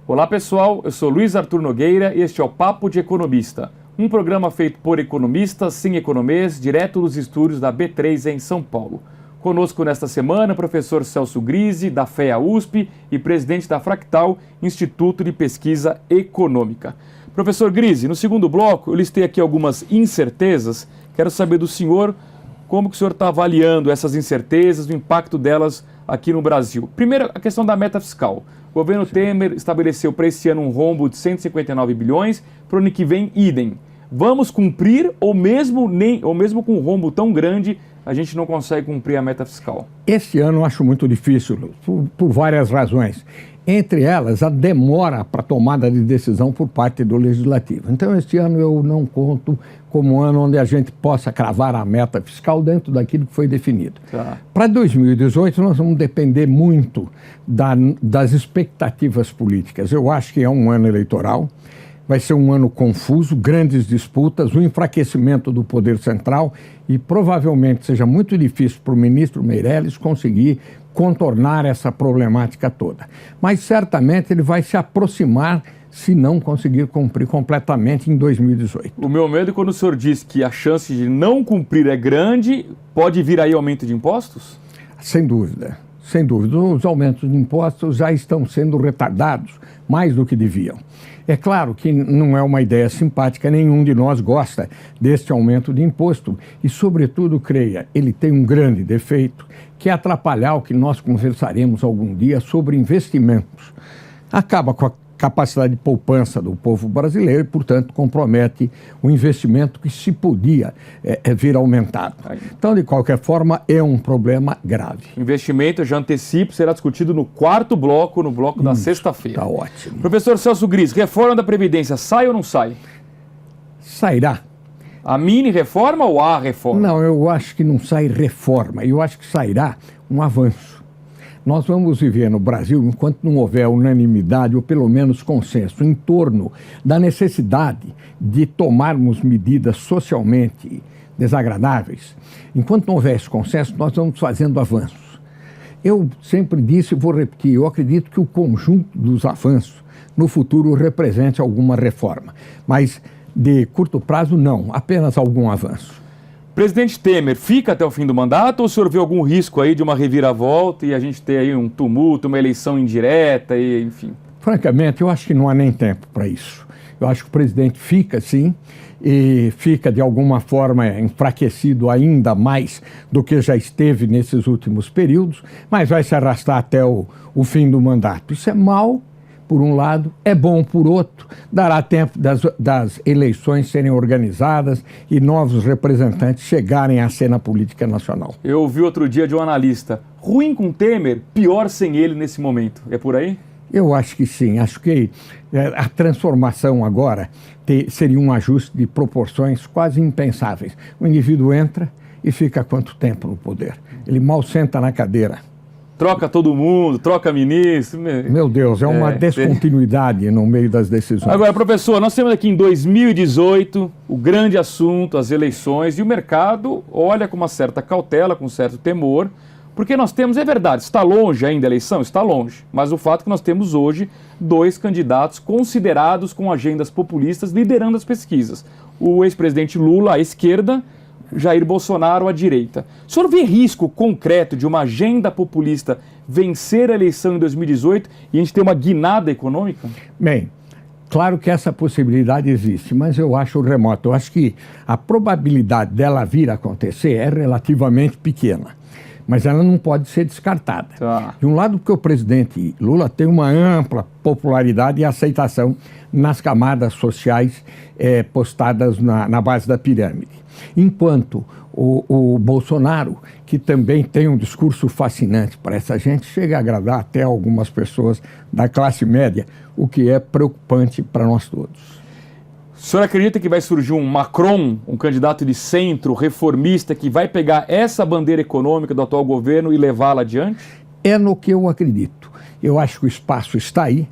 Olá pessoal, eu sou Luiz Arthur Nogueira e este é o Papo de Economista, um programa feito por economistas sem economês, direto dos estúdios da B3 em São Paulo. Conosco nesta semana o professor Celso Grise, da FEA USP e presidente da Fractal, Instituto de Pesquisa Econômica. Professor Grise, no segundo bloco eu listei aqui algumas incertezas, quero saber do senhor como que o senhor está avaliando essas incertezas, o impacto delas aqui no Brasil. Primeiro, a questão da meta fiscal. O governo Temer estabeleceu para esse ano um rombo de 159 bilhões, para o ano que vem, idem. Vamos cumprir ou mesmo com um rombo tão grande, a gente não consegue cumprir a meta fiscal? Esse ano eu acho muito difícil, por várias razões. Entre elas, a demora para tomada de decisão por parte do Legislativo. Então, este ano eu não conto como um ano onde a gente possa cravar a meta fiscal dentro daquilo que foi definido. Tá. Para 2018, nós vamos depender muito das expectativas políticas. Eu acho que é um ano eleitoral. Vai ser um ano confuso, grandes disputas, o enfraquecimento do poder central e provavelmente seja muito difícil para o ministro Meirelles conseguir contornar essa problemática toda. Mas certamente ele vai se aproximar se não conseguir cumprir completamente em 2018. O meu medo é quando o senhor diz que a chance de não cumprir é grande, pode vir aí aumento de impostos? Sem dúvida, sem dúvida. Os aumentos de impostos já estão sendo retardados mais do que deviam. É claro que não é uma ideia simpática, nenhum de nós gosta deste aumento de imposto e, sobretudo, creia, ele tem um grande defeito, que é atrapalhar o que nós conversaremos algum dia sobre investimentos. Acaba com a capacidade de poupança do povo brasileiro e, portanto, compromete o investimento que se podia vir aumentado. Então, de qualquer forma, é um problema grave. Investimento, eu já antecipo, será discutido no quarto bloco, no bloco da sexta-feira. Está ótimo. Professor Celso Grise, reforma da Previdência sai ou não sai? Sairá. A mini-reforma ou a reforma? Não, eu acho que não sai reforma, eu acho que sairá um avanço. Nós vamos viver no Brasil, enquanto não houver unanimidade ou pelo menos consenso em torno da necessidade de tomarmos medidas socialmente desagradáveis, enquanto não houver esse consenso, nós vamos fazendo avanços. Eu sempre disse e vou repetir, eu acredito que o conjunto dos avanços no futuro represente alguma reforma, mas de curto prazo não, apenas algum avanço. Presidente Temer fica até o fim do mandato ou o senhor vê algum risco aí de uma reviravolta e a gente ter aí um tumulto, uma eleição indireta, e enfim? Francamente, eu acho que não há nem tempo para isso. Eu acho que o presidente fica, sim, e fica de alguma forma enfraquecido ainda mais do que já esteve nesses últimos períodos, mas vai se arrastar até o fim do mandato. Isso é mau, por um lado, é bom por outro, dará tempo das eleições serem organizadas e novos representantes chegarem à cena política nacional. Eu ouvi outro dia de um analista, ruim com Temer, pior sem ele nesse momento. É por aí? Eu acho que sim, acho que a transformação agora seria um ajuste de proporções quase impensáveis. O indivíduo entra e fica quanto tempo no poder? Ele mal senta na cadeira. Troca todo mundo, troca ministro. Meu Deus, é uma descontinuidade no meio das decisões. Agora, professor, nós temos aqui em 2018 o grande assunto, as eleições, e o mercado olha com uma certa cautela, com um certo temor, porque nós temos, é verdade, está longe ainda a eleição? Está longe, mas o fato é que nós temos hoje dois candidatos considerados com agendas populistas liderando as pesquisas. O ex-presidente Lula à esquerda, Jair Bolsonaro à direita. O senhor vê risco concreto de uma agenda populista vencer a eleição em 2018 e a gente ter uma guinada econômica? Bem, claro que essa possibilidade existe, mas eu acho remoto. Eu acho que a probabilidade dela vir a acontecer é relativamente pequena, mas ela não pode ser descartada. Tá. De um lado, porque o presidente Lula tem uma ampla popularidade e aceitação nas camadas sociais postadas na base da pirâmide. Enquanto o Bolsonaro, que também tem um discurso fascinante para essa gente, chega a agradar até algumas pessoas da classe média, o que é preocupante para nós todos. O senhor acredita que vai surgir um Macron, um candidato de centro, reformista, que vai pegar essa bandeira econômica do atual governo e levá-la adiante? É no que eu acredito. Eu acho que o espaço está aí.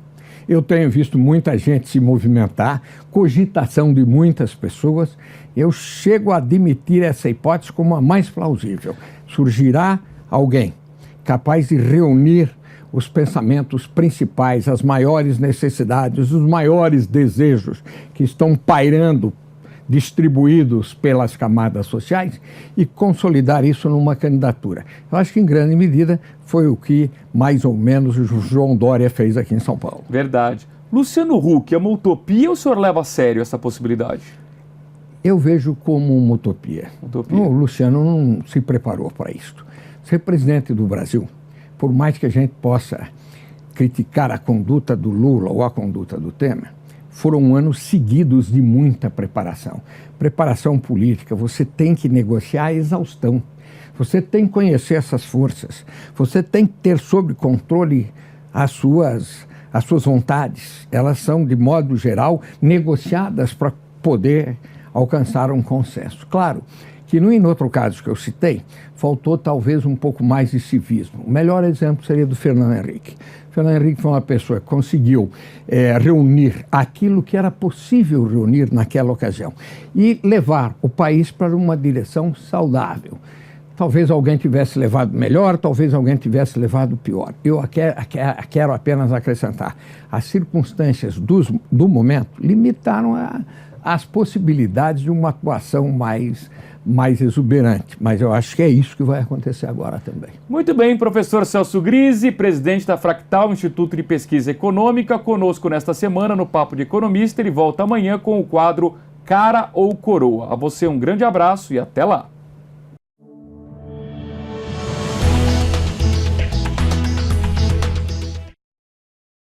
Eu tenho visto muita gente se movimentar, cogitação de muitas pessoas. Eu chego a admitir essa hipótese como a mais plausível. Surgirá alguém capaz de reunir os pensamentos principais, as maiores necessidades, os maiores desejos que estão pairando, distribuídos pelas camadas sociais, e consolidar isso numa candidatura. Eu acho que, em grande medida, foi o que, mais ou menos, o João Dória fez aqui em São Paulo. Verdade. Luciano Huck, é uma utopia ou o senhor leva a sério essa possibilidade? Eu vejo como uma utopia. O Luciano não se preparou para isto. Ser presidente do Brasil, por mais que a gente possa criticar a conduta do Lula ou a conduta do Temer, foram anos seguidos de muita preparação. Preparação política, você tem que negociar a exaustão. Você tem que conhecer essas forças. Você tem que ter sob controle as suas vontades. Elas são, de modo geral, negociadas para poder alcançar um consenso. Claro que, em outro caso que eu citei, faltou talvez um pouco mais de civismo. O melhor exemplo seria do Fernando Henrique. Fernando Henrique foi uma pessoa que conseguiu reunir aquilo que era possível reunir naquela ocasião e levar o país para uma direção saudável. Talvez alguém tivesse levado melhor, talvez alguém tivesse levado pior. Eu quero apenas acrescentar, as circunstâncias do momento limitaram as possibilidades de uma atuação mais exuberante, mas eu acho que é isso que vai acontecer agora também. Muito bem, professor Celso Grise, presidente da Fractal, Instituto de Pesquisa Econômica, conosco nesta semana no Papo de Economista. Ele volta amanhã com o quadro Cara ou Coroa. A você um grande abraço e até lá.